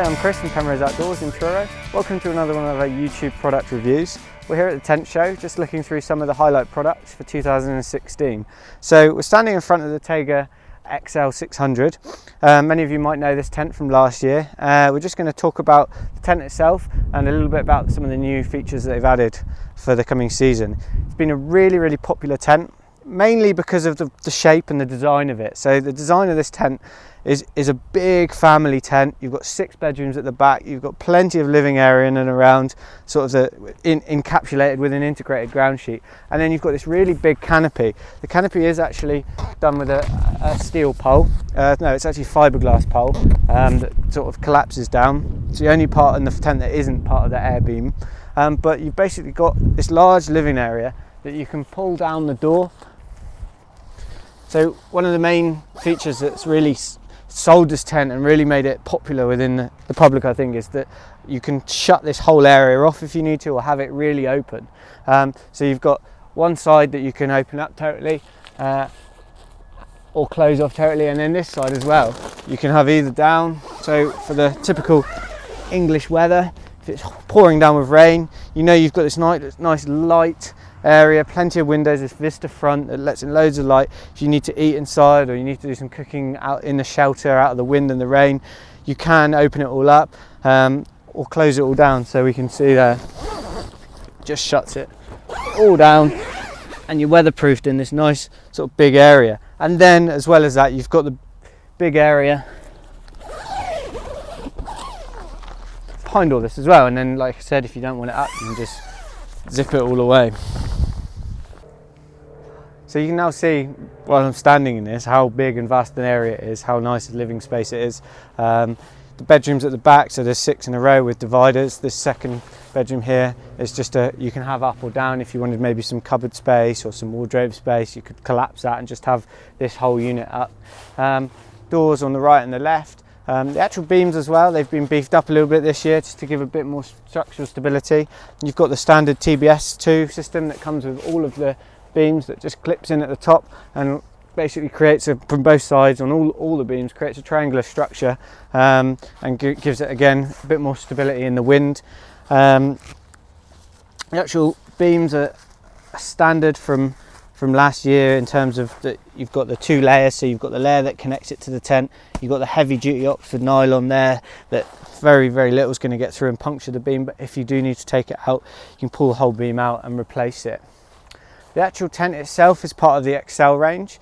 Hi, I'm Chris from Penrose Outdoors in Truro. Welcome to another one of our YouTube product reviews. We're here at the tent show, just looking through some of the highlight products for 2016. So we're standing in front of the Taiga XL 600. Many of you might know this tent from last year. We're just going to talk about the tent itself and a little bit about some of the new features that they've added for the coming season. It's been a really popular tent, mainly because of the shape and the design of it. So the design of this tent is a big family tent. You've got 6 bedrooms at the back, you've got plenty of living area in and around, sort of encapsulated with an integrated ground sheet, and then you've got this really big canopy. The canopy is actually done with a steel pole. No, it's actually fiberglass pole that sort of collapses down. It's the only part in the tent that isn't part of the Airbeam, but you've basically got this large living area that you can pull down the door. So one of the main features that's really sold this tent and really made it popular within the public, I think, is that you can shut this whole area off if you need to, or have it really open. So you've got one side that you can open up totally or close off totally, and then this side as well you can have either down. So for the typical English weather, if it's pouring down with rain, you know you've got this nice light area, plenty of windows, this vista front that lets in loads of light. If you need to eat inside or you need to do some cooking out in the shelter, out of the wind and the rain, you can open it all up or close it all down. So we can see there, just shuts it all down, and you're weatherproofed in this nice sort of big area. And then as well as that, you've got the big area behind all this as well. And then, like I said, if you don't want it up, you can just zip it all away. So you can now see, while I'm standing in this, how big and vast an area it is, how nice a living space it is. The bedrooms at the back, so there's 6 in a row with dividers. This second bedroom here is just you can have up or down. If you wanted maybe some cupboard space or some wardrobe space, you could collapse that and just have this whole unit up. Doors on the right and the left. The actual beams as well, they've been beefed up a little bit this year just to give a bit more structural stability. You've got the standard TBS2 system that comes with all of the beams that just clips in at the top and basically creates from both sides on all the beams, creates a triangular structure and gives it again a bit more stability in the wind. The actual beams are standard from last year in terms of that you've got the 2 layers. So you've got the layer that connects it to the tent, you've got the heavy duty Oxford nylon there that very little is going to get through and puncture the beam, but if you do need to take it out, you can pull the whole beam out and replace it. The actual tent itself is part of the XL range,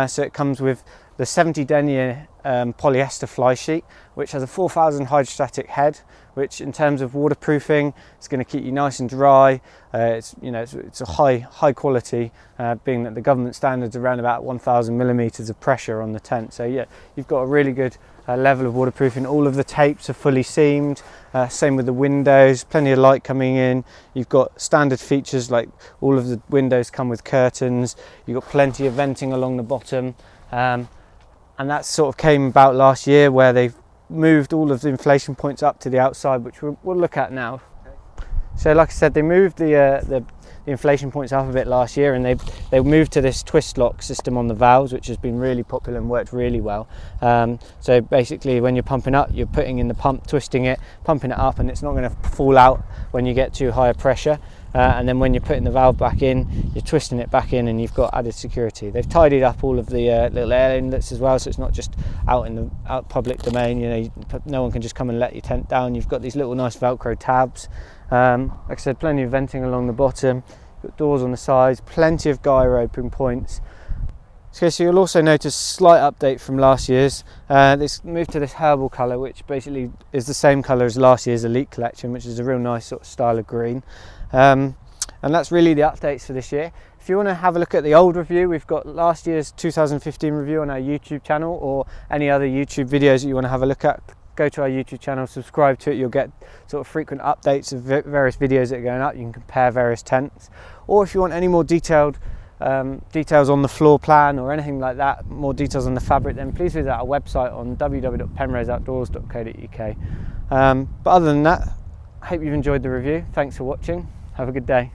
so it comes with the 70 denier polyester fly sheet, which has a 4000 hydrostatic head, which in terms of waterproofing, it's going to keep you nice and dry. It's a high quality, being that the government standards around about 1000 millimeters of pressure on the tent. So yeah, you've got a really good level of waterproofing. All of the tapes are fully seamed, same with the windows, plenty of light coming in. You've got standard features like all of the windows come with curtains. You've got plenty of venting along the bottom, and that sort of came about last year, where they've moved all of the inflation points up to the outside, which we'll look at now. So like I said, they moved the inflation points up a bit last year, and they moved to this twist lock system on the valves, which has been really popular and worked really well. So basically when you're pumping up, you're putting in the pump, twisting it, pumping it up, and it's not going to fall out when you get too high a pressure. And then when you're putting the valve back in, you're twisting it back in, and you've got added security. They've tidied up all of the little air inlets as well, so it's not just out in the public domain. You know, no one can just come and let your tent down. You've got these little nice Velcro tabs. Like I said, plenty of venting along the bottom. You've got doors on the sides, plenty of gyro open points. Okay, so you'll also notice a slight update from last year's. This moved to this herbal colour, which basically is the same colour as last year's Elite collection, which is a real nice sort of style of green. And that's really the updates for this year. If you want to have a look at the old review, we've got last year's 2015 review on our YouTube channel, or any other YouTube videos that you want to have a look at. Go to our YouTube channel, subscribe to it. You'll get sort of frequent updates of various videos that are going up. You can compare various tents, or if you want any more details on the floor plan or anything like that, more details on the fabric, then please visit our website on www.penroseoutdoors.co.uk. But other than that, I hope you've enjoyed the review. Thanks for watching. Have a good day.